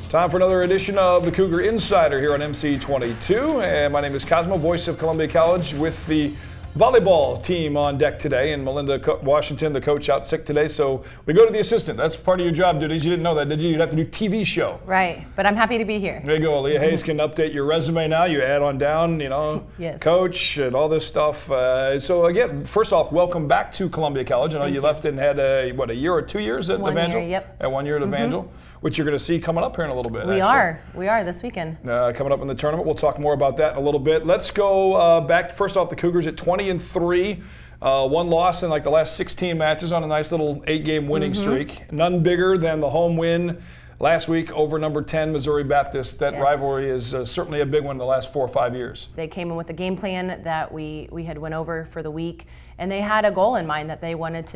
Time for another edition of the Cougar Insider here on MC22. And my name is Cosmo, voice of Columbia College, with the volleyball team on deck today. And Melinda Washington, the coach, out sick today. So we go to the assistant. That's part of your job duties. You didn't know that, did you? You'd have to do TV show. Right, but I'm happy to be here. There you go. Leah Hayes can update your resume now. You add on down, Yes. coach and all this stuff. So again, first off, welcome back to Columbia College. I know you left and had a year or 2 years at 1 Evangel? year, yep. At 1 year at Evangel, which you're going to see coming up here in a little bit. We are this weekend. Coming up in the tournament. We'll talk more about that in a little bit. Let's go back. First off, the Cougars at 20-3. One loss in like the last 16 matches on a nice little 8-game winning streak. None bigger than the home win last week over number 10 Missouri Baptist. That rivalry is certainly a big one in the last 4 or 5 years. They came in with a game plan that we had went over for the week, and they had a goal in mind that they wanted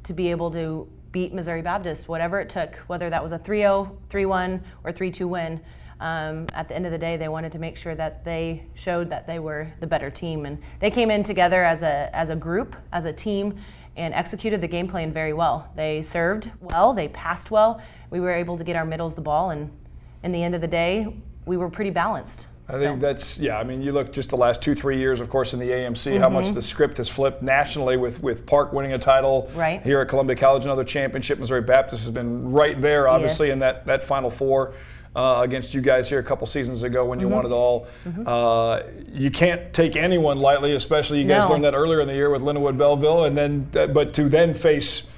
to be able to beat Missouri Baptist, whatever it took, whether that was a 3-0, 3-1, or 3-2 win. At the end of the day, they wanted to make sure that they showed that they were the better team, and they came in together as a group, as a team, and executed the game plan very well. They served well, they passed well. We were able to get our middles the ball, and in the end of the day, we were pretty balanced. I think that's, I mean, you look just the last 2-3 years, of course, in the AMC, how much the script has flipped nationally with Park winning a title. Right. Here at Columbia College, another championship. Missouri Baptist has been right there, obviously, in that Final Four. Against you guys here a couple seasons ago when you won it all. You can't take anyone lightly, especially you guys learned that earlier in the year with Lindenwood Belleville, and then but to then face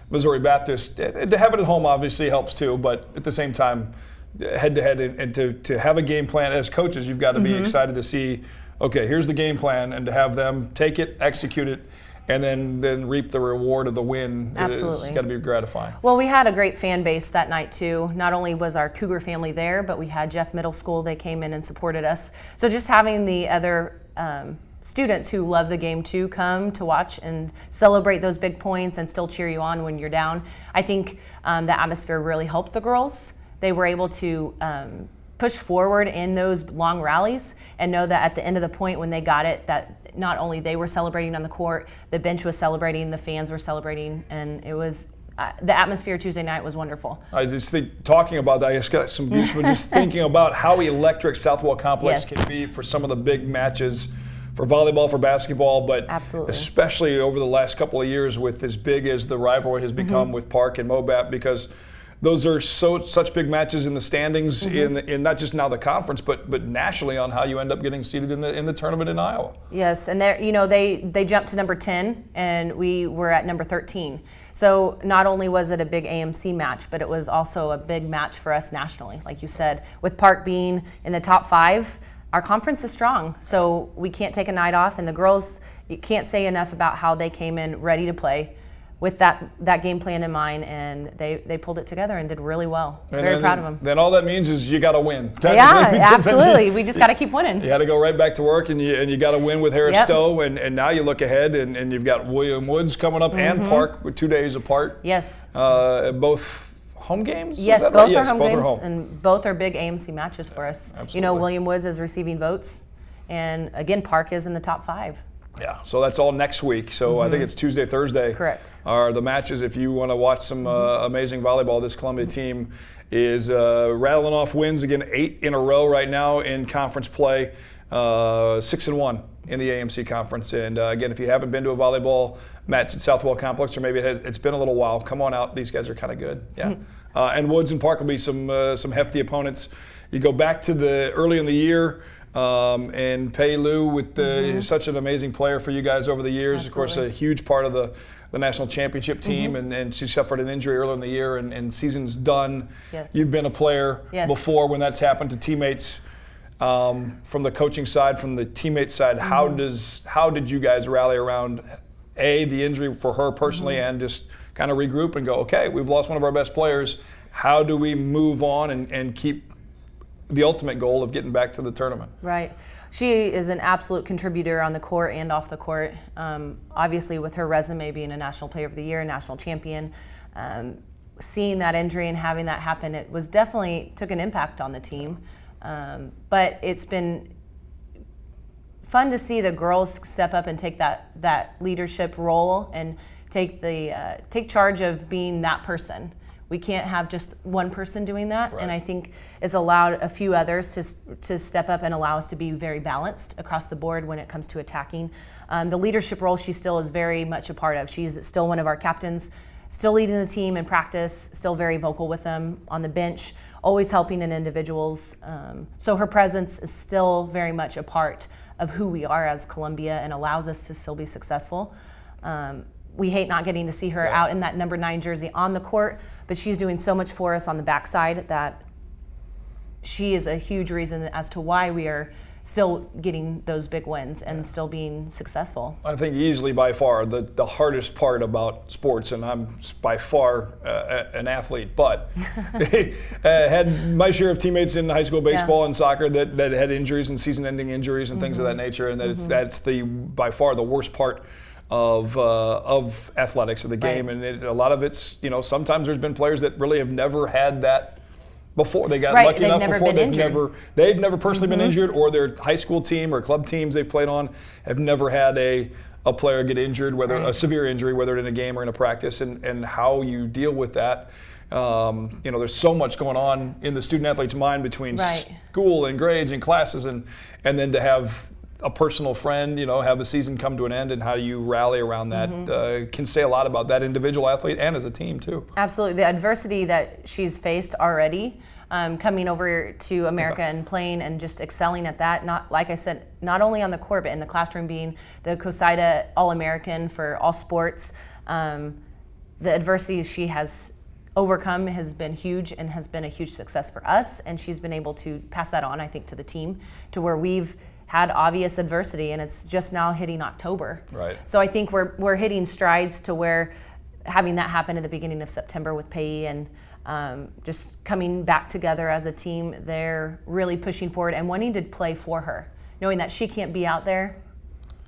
Missouri Baptist, to have it at home obviously helps too, but at the same time, head to head, and to have a game plan as coaches, you've got to be excited to see, okay, here's the game plan, and to have them take it, execute it, and then reap the reward of the win. Absolutely. It's got to be gratifying. Well, we had a great fan base that night too. Not only was our Cougar family there, but we had Jeff Middle School. They came in and supported us. So just having the other students who love the game too come to watch and celebrate those big points and still cheer you on when you're down. I think the atmosphere really helped the girls. They were able to push forward in those long rallies and know that at the end of the point when they got it, that not only they were celebrating on the court, the bench was celebrating, the fans were celebrating, and it was the atmosphere Tuesday night was wonderful. I just think, talking about that, I just got some goosebumps just thinking about how electric Southwell Complex can be for some of the big matches, for volleyball, for basketball, but especially over the last couple of years with as big as the rivalry has become with Park and Mobap, because those are such big matches in the standings, in not just now the conference, but nationally on how you end up getting seeded in the tournament in Iowa. Yes, and they jumped to number 10, and we were at number 13. So not only was it a big AMC match, but it was also a big match for us nationally, like you said. With Park being in the top 5, our conference is strong, so we can't take a night off. And the girls, you can't say enough about how they came in ready to play with that game plan in mind, and they pulled it together and did really well. Very proud of them. Then all that means is you got to win. Yeah, absolutely. We just got to keep winning. You had to go right back to work, and you got to win with Harris Stowe, and now you look ahead, and you've got William Woods coming up and Park with 2 days apart. Yes. Both home games? Yes, both are home both games, are home. and both are big AMC matches for us. Absolutely. William Woods is receiving votes, and again, Park is in the top 5. Yeah, so that's all next week. So I think it's Tuesday, Thursday. Correct. Are the matches. If you want to watch some amazing volleyball, this Columbia team is rattling off wins again, 8 in a row right now in conference play, 6-1 in the AMC conference. And again, if you haven't been to a volleyball match at Southwell Complex, or maybe it's been a little while, come on out. These guys are kind of good. Yeah. And Woods and Park will be some hefty opponents. You go back to the early in the year. And Pei Lu with such an amazing player for you guys over the years. Of course, a huge part of the national championship team, and she suffered an injury early in the year, and season's done. Yes. You've been a player before when that's happened to teammates. From the coaching side, from the teammate side, how did you guys rally around the injury for her personally, and just kind of regroup and go, okay, we've lost one of our best players. How do we move on and keep the ultimate goal of getting back to the tournament? Right. She is an absolute contributor on the court and off the court. Obviously, with her resume being a National Player of the Year, national champion, seeing that injury and having that happen, it was definitely took an impact on the team. But it's been fun to see the girls step up and take that leadership role and take charge of being that person. We can't have just one person doing that. Right. And I think it's allowed a few others to step up and allow us to be very balanced across the board when it comes to attacking. The leadership role she still is very much a part of. She's still one of our captains, still leading the team in practice, still very vocal with them on the bench, always helping in individuals. So her presence is still very much a part of who we are as Columbia and allows us to still be successful. We hate not getting to see her out in that number 9 jersey on the court, but she's doing so much for us on the backside that she is a huge reason as to why we are still getting those big wins and still being successful. I think easily by far the hardest part about sports, and I'm by far an athlete, but had my share of teammates in high school baseball and soccer that had injuries and season-ending injuries and things of that nature, and that's by far the worst part of athletics, of the game. And a lot of it's, sometimes there's been players that really have never had that before. They got lucky enough before. They've never personally been injured, or their high school team or club teams they've played on have never had a player get injured, whether a severe injury, whether in a game or in a practice, and how you deal with that. There's so much going on in the student athlete's mind between school and grades and classes, and then to have a personal friend, have the season come to an end, and how you rally around that can say a lot about that individual athlete and as a team too. Absolutely. The adversity that she's faced already, coming over to America and playing and just excelling at that, not, like I said, not only on the court, but in the classroom, being the COSIDA All-American for all sports. The adversity she has overcome has been huge and has been a huge success for us, and she's been able to pass that on, I think, to the team, to where we've had obvious adversity, and it's just now hitting October. Right. So I think we're hitting strides to where having that happen at the beginning of September with Pei and just coming back together as a team, they're really pushing forward and wanting to play for her. Knowing that she can't be out there,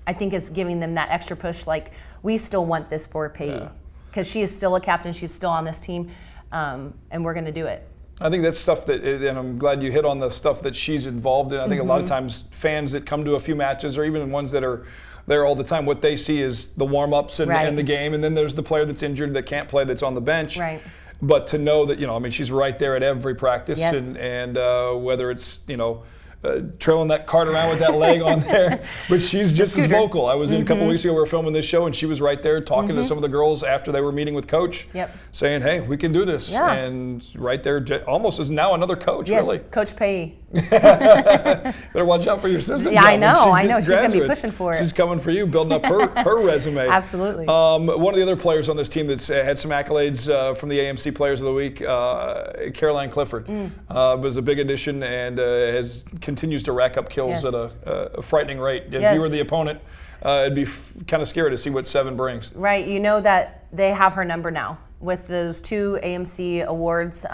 I think is giving them that extra push, like, we still want this for Pei, because she is still a captain, she's still on this team, and we're going to do it. I think that's stuff that, and I'm glad you hit on the stuff that she's involved in. I think a lot of times fans that come to a few matches, or even ones that are there all the time, what they see is the warm-ups and the game, and then there's the player that's injured that can't play that's on the bench. Right. But to know that, she's right there at every practice, and whether it's, trailing that cart around with that leg on there, but she's just as vocal. I was in a couple weeks ago, we were filming this show, and she was right there talking to some of the girls after they were meeting with coach, saying, hey, we can do this. And right there, almost is now another coach, really. Coach Pei. Better watch out for your assistant. Yeah, I know. She's going to be pushing for it. She's coming for you, building up her resume. Absolutely. One of the other players on this team that's had some accolades from the AMC Players of the Week, Caroline Clifford, was a big addition and continues to rack up kills at a frightening rate. If you were the opponent, it'd be kind of scary to see what 7 brings. Right. You know that they have her number now with those 2 AMC awards.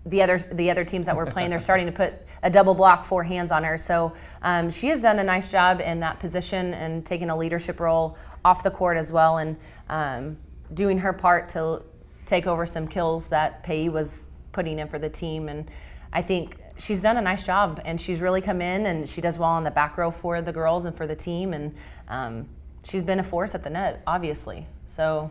The other teams that we're playing, they're starting to put a double block 4 hands on her. So she has done a nice job in that position and taking a leadership role off the court as well, and doing her part to take over some kills that Pei was putting in for the team. And I think she's done a nice job, and she's really come in, and she does well on the back row for the girls and for the team, and she's been a force at the net, obviously. So.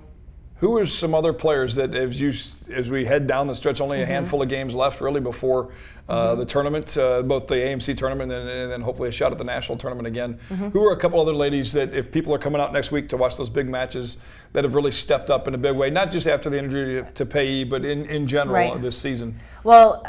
Who are some other players that, as we head down the stretch, only a handful of games left really before the tournament, both the AMC tournament and then hopefully a shot at the national tournament again. Who are a couple other ladies that, if people are coming out next week to watch those big matches, that have really stepped up in a big way, not just after the injury to Pei, but in general this season? Well,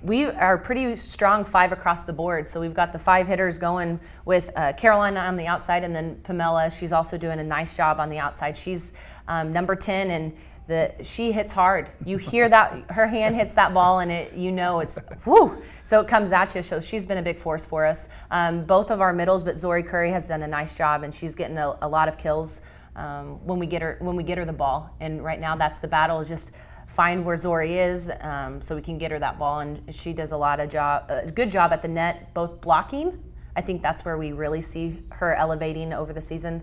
we are pretty strong 5 across the board. So we've got the 5 hitters going with Carolina on the outside, and then Pamela. She's also doing a nice job on the outside. She's number 10, and she hits hard. You hear that her hand hits that ball, and it's whoo. So it comes at you. So she's been a big force for us. Both of our middles, but Zori Curry has done a nice job, and she's getting a lot of kills when we get her the ball. And right now, that's the battle, is just find where Zori is, so we can get her that ball. And she does a good job at the net, both blocking. I think that's where we really see her elevating over the season.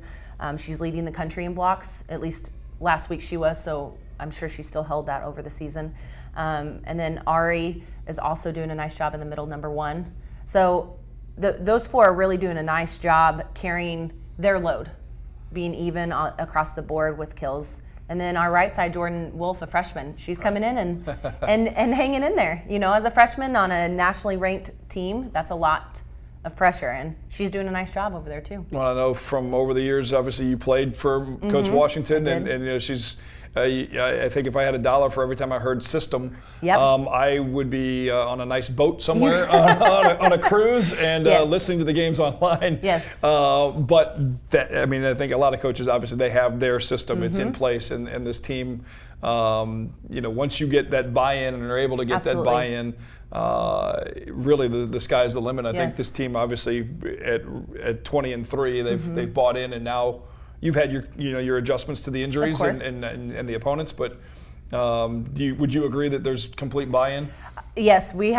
She's leading the country in blocks, at least last week she was, so I'm sure she still held that over the season. And then Ari is also doing a nice job in the middle, number 1. So those 4 are really doing a nice job carrying their load, being even across the board with kills And then our right side, Jordan Wolf, a freshman, she's coming in and hanging in there. You know, as a freshman on a nationally ranked team, that's a lot of pressure, and she's doing a nice job over there too. Well, I know from over the years, obviously you played for Coach Washington, and you know, she's. I think if I had $1 for every time I heard system, I would be on a nice boat somewhere on a cruise and listening to the games online. Yes. But that, I mean, I think a lot of coaches, obviously, they have their system. It's in place, and this team, you know, once you get that buy-in and are able to get that buy-in, really the sky's the limit. I think this team, obviously, at 20-3, they've bought in, and now. You've had your adjustments to the injuries and the opponents, but would you agree that there's complete buy-in? Yes, we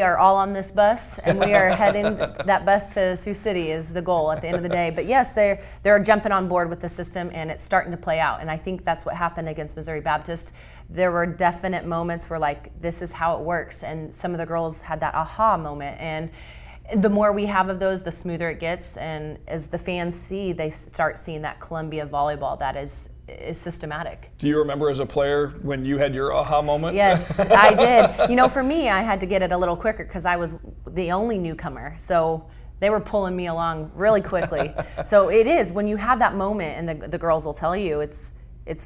are all on this bus, and we are heading that bus to Sioux City is the goal at the end of the day. But yes, they're jumping on board with the system, and it's starting to play out. And I think that's what happened against Missouri Baptist. There were definite moments where like this is how it works, and some of the girls had that aha moment. And the more we have of those, the smoother it gets, and as the fans see, they start seeing that Columbia volleyball that is systematic. Do you remember as a player when you had your aha moment? Yes, I did. You know, for me, I had to get it a little quicker because I was the only newcomer, so they were pulling me along really quickly. So it is, when you have that moment, and the girls will tell you, it's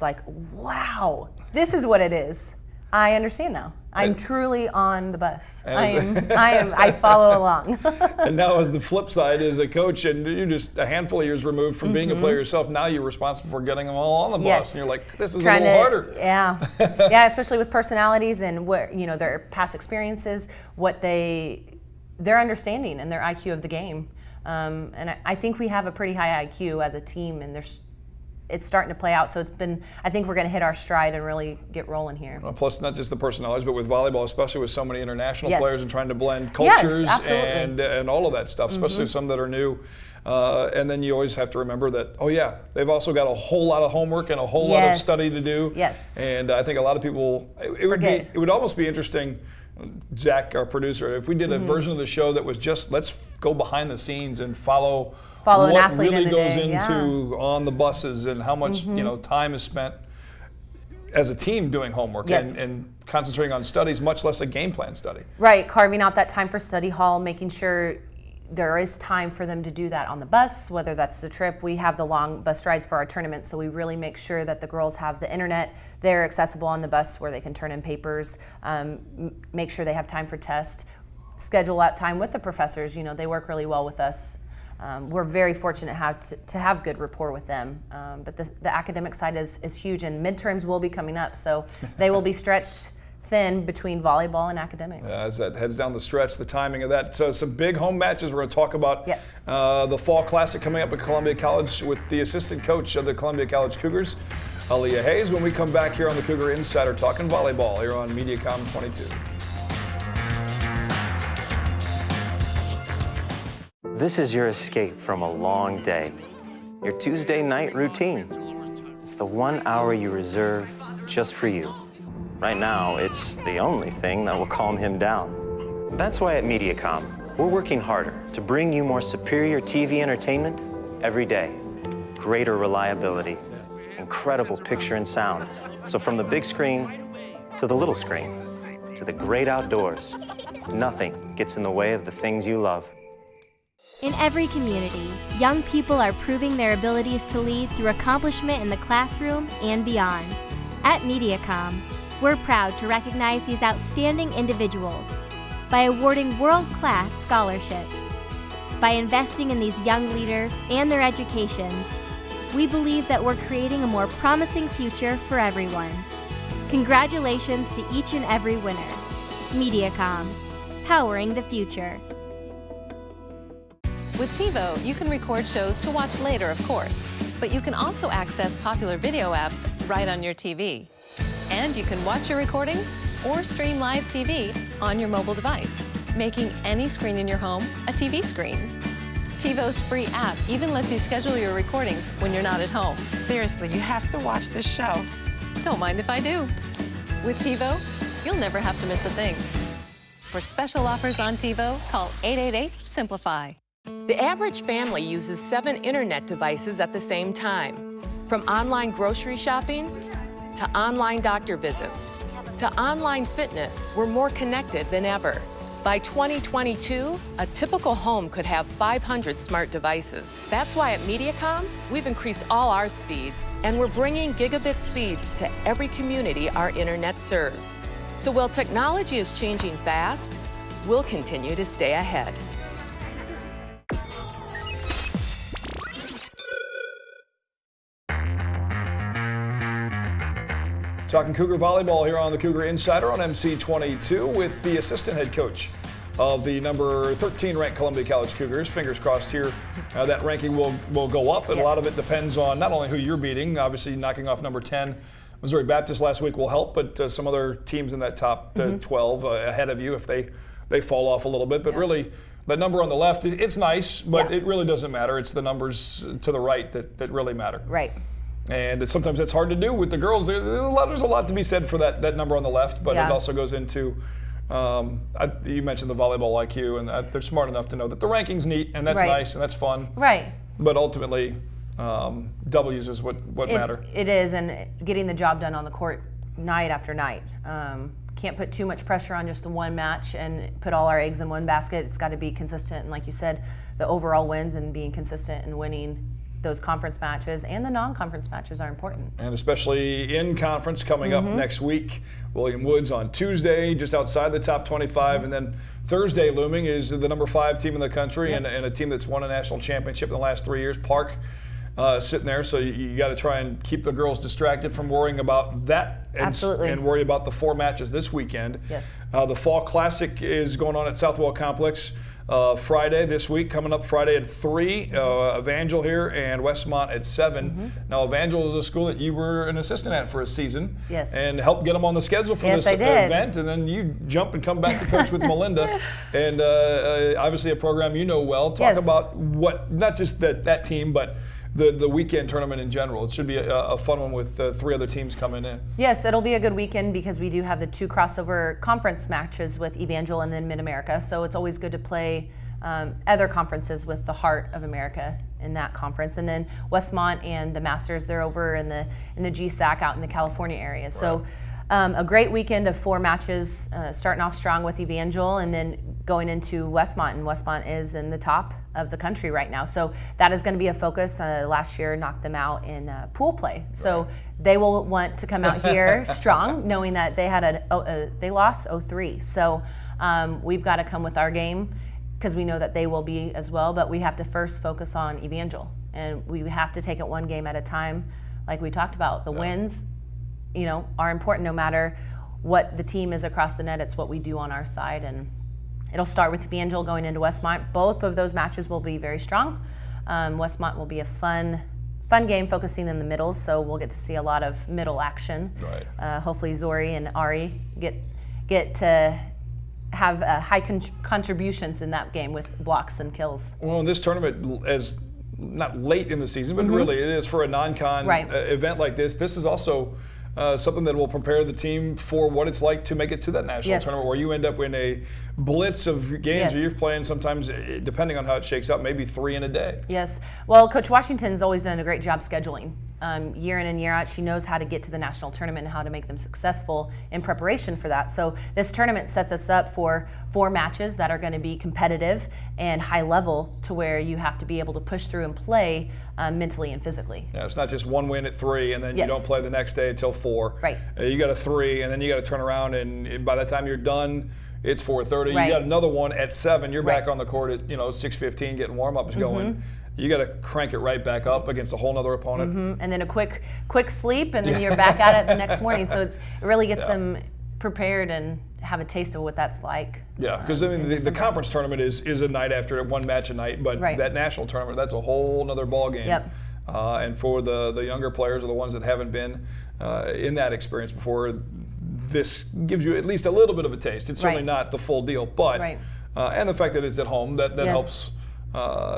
like, wow, this is what it is. I understand now. I'm truly on the bus. I follow along. And now, as the flip side, as a coach, and you're just a handful of years removed from being a player yourself, now you're responsible for getting them all on the bus, and you're like, this is a little harder. Yeah, yeah, especially with personalities and what their past experiences, what they're understanding and their IQ of the game. And I think we have a pretty high IQ as a team, and it's starting to play out. So I think we're going to hit our stride and really get rolling here. Well, plus, not just the personalities, but with volleyball, especially with so many international players and trying to blend cultures and all of that stuff, especially some that are new. And then you always have to remember that, they've also got a whole lot of homework and a whole lot of study to do. Yes. And I think a lot of people, it would almost be interesting, Zach, our producer, if we did a version of the show that was just, let's go behind the scenes and follow what really goes into on the buses and how much time is spent as a team doing homework and concentrating on studies, much less a game plan study. Right, carving out that time for study hall, making sure there is time for them to do that on the bus, whether that's the trip. We have the long bus rides for our tournaments, so we really make sure that the girls have the internet there accessible on the bus where they can turn in papers, make sure they have time for tests, schedule out time with the professors. They work really well with us. We're very fortunate to have good rapport with them, but the academic side is huge, and midterms will be coming up, so they will be stretched thin between volleyball and academics. As that heads down the stretch, the timing of that. So some big home matches. We're going to talk about the Fall Classic coming up at Columbia College with the assistant coach of the Columbia College Cougars, Aaliyah Hayes, when we come back here on the Cougar Insider talking volleyball here on MediaCom 22. This is your escape from a long day, your Tuesday night routine. It's the 1 hour you reserve just for you. Right now, it's the only thing that will calm him down. That's why at MediaCom, we're working harder to bring you more superior TV entertainment every day. Greater reliability, incredible picture and sound. So from the big screen to the little screen, to the great outdoors, nothing gets in the way of the things you love. In every community, young people are proving their abilities to lead through accomplishment in the classroom and beyond. At MediaCom, we're proud to recognize these outstanding individuals by awarding world-class scholarships. By investing in these young leaders and their educations, we believe that we're creating a more promising future for everyone. Congratulations to each and every winner. MediaCom, powering the future. With TiVo, you can record shows to watch later, of course, but you can also access popular video apps right on your TV. And you can watch your recordings or stream live TV on your mobile device, making any screen in your home a TV screen. TiVo's free app even lets you schedule your recordings when you're not at home. Seriously, you have to watch this show. Don't mind if I do. With TiVo, you'll never have to miss a thing. For special offers on TiVo, call 888-SIMPLIFY. The average family uses 7 internet devices at the same time. From online grocery shopping to online doctor visits, to online fitness, we're more connected than ever. By 2022, a typical home could have 500 smart devices. That's why at MediaCom, we've increased all our speeds, and we're bringing gigabit speeds to every community our internet serves. So while technology is changing fast, we'll continue to stay ahead. Talking Cougar volleyball here on the Cougar Insider on MC22 with the assistant head coach of the number 13 ranked Columbia College Cougars. Fingers crossed here that ranking will go up, and a lot of it depends on not only who you're beating, obviously knocking off number 10 Missouri Baptist last week will help, but some other teams in that top 12 ahead of you if they fall off a little bit. But really, the number on the left, it's nice, but it really doesn't matter. It's the numbers to the right that really matter. Right. And sometimes it's hard to do with the girls. There's a lot to be said for that number on the left, but it also goes into, you mentioned the volleyball IQ, and they're smart enough to know that the ranking's neat, and that's nice, and that's fun. Right. But ultimately, W's is what matter. It is, and getting the job done on the court night after night. Can't put too much pressure on just the one match and put all our eggs in one basket. It's got to be consistent, and like you said, the overall wins and being consistent and winning those conference matches and the non-conference matches are important. And especially in conference coming up next week. William Woods on Tuesday, just outside the top 25. And then Thursday looming is the number 5 team in the country and a team that's won a national championship in the last 3 years, Park. Sitting there, so you got to try and keep the girls distracted from worrying about that and worry about the 4 matches this weekend. Yes. The Fall Classic is going on at Southwell Complex Friday this week, coming up Friday at 3, Evangel here and Westmont at 7. Now, Evangel is a school that you were an assistant at for a season and helped get them on the schedule for this event, and then you jump and come back to coach with Melinda, and obviously a program you know well. Talk about what, not just that team, but the weekend tournament in general. It should be a fun one with 3 other teams coming in. Yes, it'll be a good weekend because we do have the 2 crossover conference matches with Evangel and then Mid-America. So it's always good to play other conferences with the heart of America in that conference. And then Westmont and the Masters, they're over in the GSAC out in the California area. Right. So a great weekend of 4 matches, starting off strong with Evangel and then going into Westmont, and Westmont is in the top of the country right now. So that is going to be a focus. Last year knocked them out in pool play. So they will want to come out here strong, knowing that they had they lost 0-3. So we've got to come with our game because we know that they will be as well, but we have to first focus on Evangel. And we have to take it one game at a time. Like we talked about, the wins, are important no matter what the team is across the net. It's what we do on our side, and it'll start with Evangel going into Westmont. Both of those matches will be very strong. Westmont will be a fun game focusing in the middles, so we'll get to see a lot of middle action. Right. Hopefully Zori and Ari get to have high contributions in that game with blocks and kills. Well, in this tournament, as not late in the season, but really it is for a non-con event like this. This is also something that will prepare the team for what it's like to make it to that national tournament, where you end up in a blitz of games where you're playing sometimes, depending on how it shakes out, maybe 3 in a day. Yes. Well, Coach Washington's always done a great job scheduling. Year in and year out, she knows how to get to the national tournament and how to make them successful in preparation for that. So this tournament sets us up for 4 matches that are going to be competitive and high level, to where you have to be able to push through and play mentally and physically. Yeah, it's not just one win at 3 and then you don't play the next day until 4. Right. You got a 3 and then you got to turn around, and by the time you're done, it's 4:30. You got another one at 7. You're back on the court at 6:15, getting warm-ups going. You got to crank it right back up against a whole other opponent. And then a quick sleep, and then you're back at it the next morning. So it really gets them prepared and have a taste of what that's like. Yeah, because the conference tournament is a night after, one match a night, but that national tournament, that's a whole other ball game. Yep. And for the younger players, or the ones that haven't been in that experience before, this gives you at least a little bit of a taste. It's certainly not the full deal, but and the fact that it's at home, that helps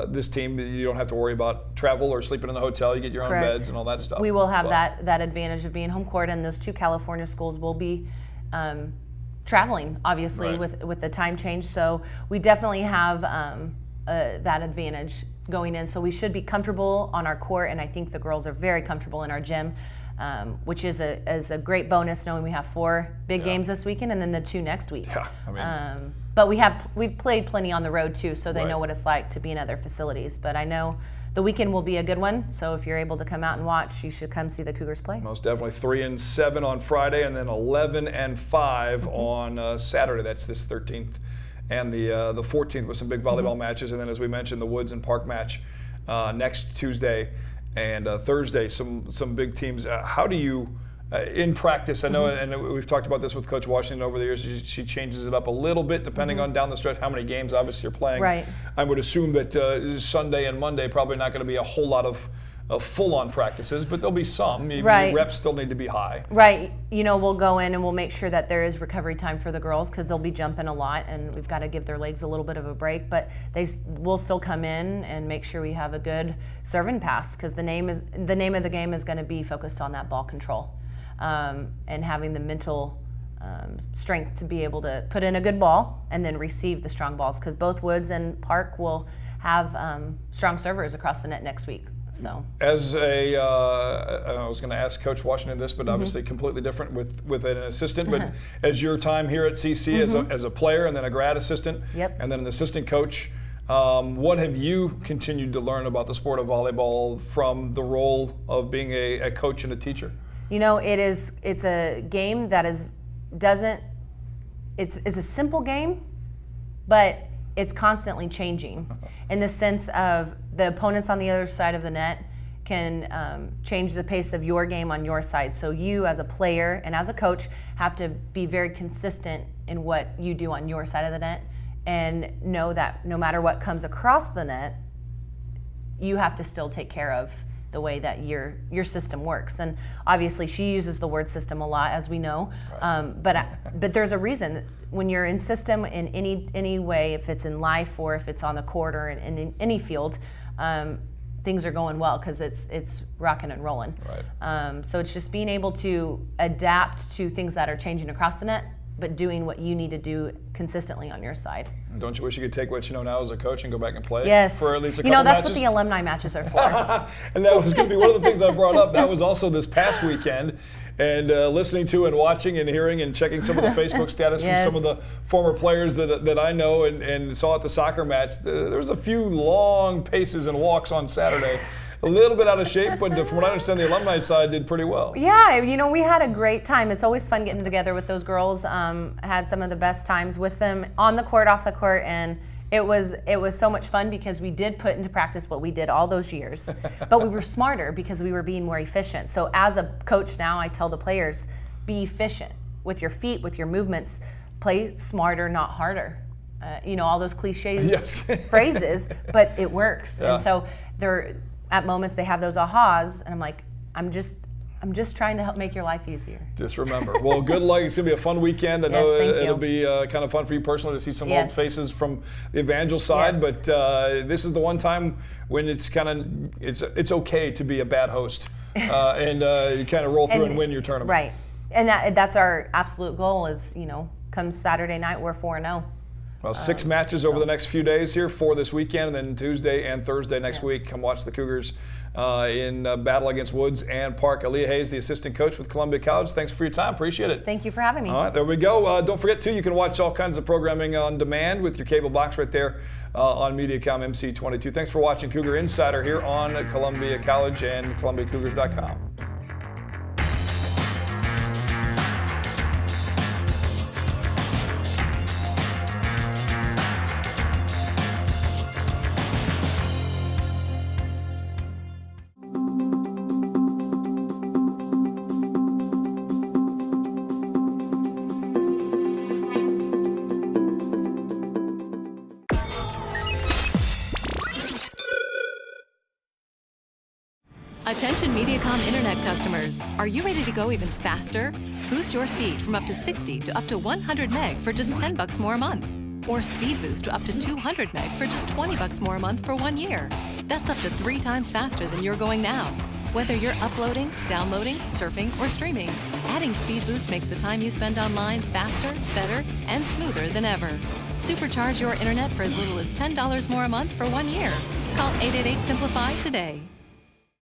this team. You don't have to worry about travel or sleeping in the hotel. You get your own beds and all that stuff. We will have that advantage of being home court, and those 2 California schools will be traveling, obviously, with the time change. So we definitely have that advantage going in. So we should be comfortable on our court, and I think the girls are very comfortable in our gym. which is a great bonus knowing we have 4 big games this weekend and then the 2 next week. Yeah, I mean, but we've played plenty on the road too, so they Right. know what it's like to be in other facilities. But I know the weekend will be a good one, so if you're able to come out and watch, you should come see the Cougars play. most definitely 3-7 on Friday, and then 11-5 on Saturday. That's this 13th and the 14th with some big volleyball matches, and then as we mentioned, the Woods and Park match next Tuesday and Thursday. Some big teams. How do you? In practice, I know, and we've talked about this with Coach Washington over the years, she changes it up a little bit depending on down the stretch how many games obviously you're playing. Right. I would assume that Sunday and Monday probably not going to be a whole lot of full-on practices, but there'll be some. Right. Reps still need to be high. Right. We'll go in and we'll make sure that there is recovery time for the girls because they'll be jumping a lot and we've got to give their legs a little bit of a break. But we'll still come in and make sure we have a good serve and pass because the name of the game is going to be focused on that ball control. And having the mental strength to be able to put in a good ball and then receive the strong balls because both Woods and Park will have strong servers across the net next week. So as I was going to ask Coach Washington this, but obviously completely different with an assistant. But as your time here at CC as a player and then a grad assistant, and then an assistant coach, what have you continued to learn about the sport of volleyball from the role of being a coach and a teacher? It's a game that it's a simple game, but it's constantly changing in the sense of the opponents on the other side of the net can change the pace of your game on your side. So you as a player and as a coach have to be very consistent in what you do on your side of the net and know that no matter what comes across the net, you have to still take care of the way that your system works. And obviously she uses the word system a lot, as we know, but there's a reason when you're in system in any way, if it's in life or if it's on the court or in any field, things are going well because it's rocking and rolling. Right. So it's just being able to adapt to things that are changing across the net, but doing what you need to do consistently on your side. Don't you wish you could take what you know now as a coach and go back and play for at least a couple matches? That's what the alumni matches are for. And that was going to be one of the things I brought up. That was also this past weekend. And listening to and watching and hearing and checking some of the Facebook status from some of the former players that I know and saw at the soccer match, there was a few long paces and walks on Saturday. A little bit out of shape, but from what I understand, the alumni side did pretty well. Yeah, we had a great time. It's always fun getting together with those girls. Had some of the best times with them on the court, off the court, and it was so much fun because we did put into practice what we did all those years, but we were smarter because we were being more efficient. So as a coach now, I tell the players, be efficient with your feet, with your movements. Play smarter, not harder. All those cliche phrases, but it works. Yeah. And so at moments they have those ahas, and I'm like, I'm just trying to help make your life easier. Just remember. Well, good luck. It's going to be a fun weekend. I know it'll be kind of fun for you personally to see some old faces from the Evangel side, but this is the one time when it's okay to be a bad host and you kind of roll through and win your tournament. Right. And that's our absolute goal is, come Saturday night, we're 4-0. Well, 6 matches over the next few days here, 4 this weekend, and then Tuesday and Thursday next week. Come watch the Cougars in battle against Woods and Park. Aaliyah Hayes, the assistant coach with Columbia College. Thanks for your time. Appreciate it. Thank you for having me. All right, there we go. Don't forget, too, you can watch all kinds of programming on demand with your cable box right there on Mediacom MC22. Thanks for watching Cougar Insider here on Columbia College and ColumbiaCougars.com. Attention Mediacom Internet customers. Are you ready to go even faster? Boost your speed from up to 60 to up to 100 meg for just $10 more a month. Or speed boost to up to 200 meg for just $20 more a month for 1 year. That's up to 3 times faster than you're going now. Whether you're uploading, downloading, surfing, or streaming, adding speed boost makes the time you spend online faster, better, and smoother than ever. Supercharge your internet for as little as $10 more a month for 1 year. Call 888-SIMPLIFY today.